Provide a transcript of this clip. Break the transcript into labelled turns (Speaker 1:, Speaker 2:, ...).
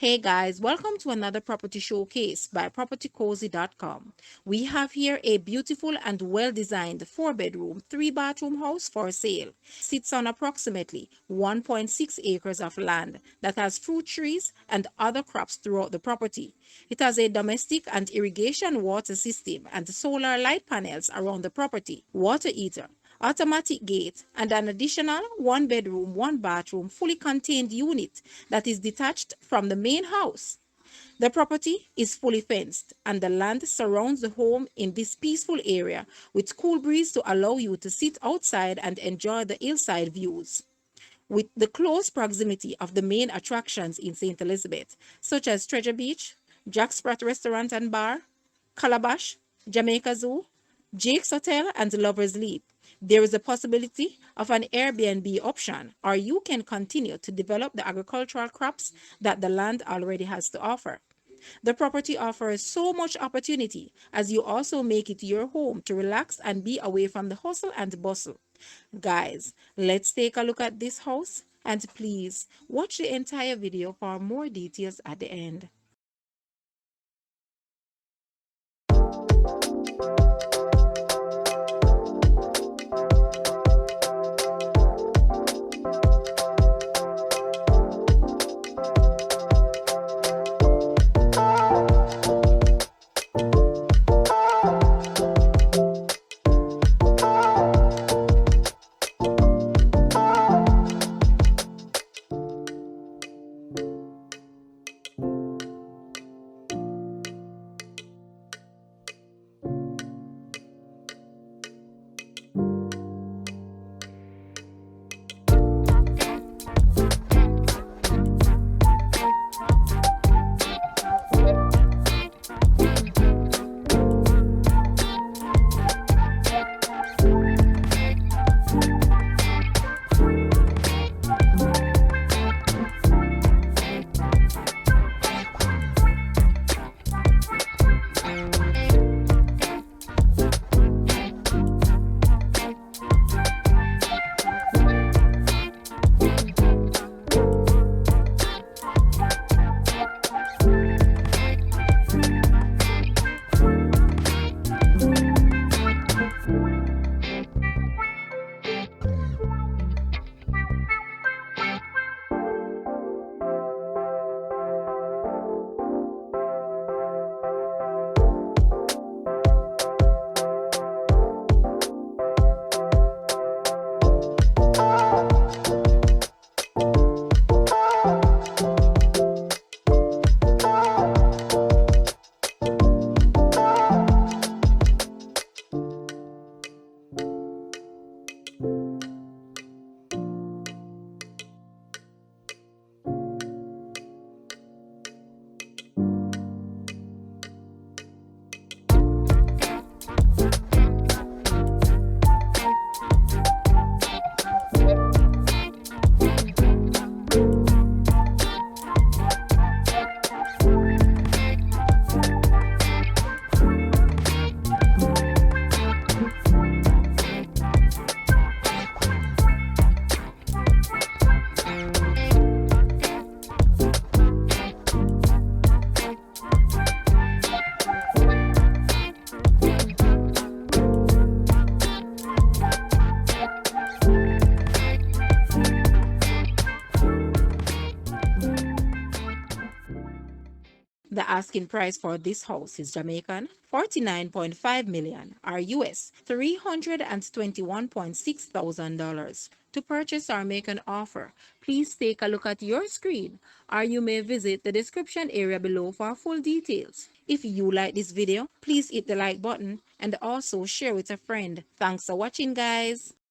Speaker 1: Hey guys, welcome to another property showcase by propertycozy.com. We have here a beautiful and well-designed 4-bedroom, 3-bathroom house for sale. Sits on approximately 1.6 acres of land that has fruit trees and other crops throughout the property. It has a domestic and irrigation water system and solar light panels around the property, water heater, automatic gate, and an additional 1-bedroom, 1-bathroom fully contained unit that is detached from the main house. The property is fully fenced and the land surrounds the home in this peaceful area with cool breeze to allow you to sit outside and enjoy the hillside views. With the close proximity of the main attractions in St. Elizabeth, such as Treasure Beach, Jack Sprat Restaurant and Bar, Calabash, Jamaica Zoo, Jake's Hotel, and Lover's Leap, there is a possibility of an Airbnb option, or you can continue to develop the agricultural crops that the land already has to offer. The property offers so much opportunity as you also make it your home to relax and be away from the hustle and bustle. Guys, let's take a look at this house and please watch the entire video for more details at the end. The asking price for this house is Jamaican 49.5 million or US $321,600. To purchase or make an offer, please take a look at your screen or you may visit the description area below for full details. If you like this video, please hit the like button and also share with a friend. Thanks for watching, guys.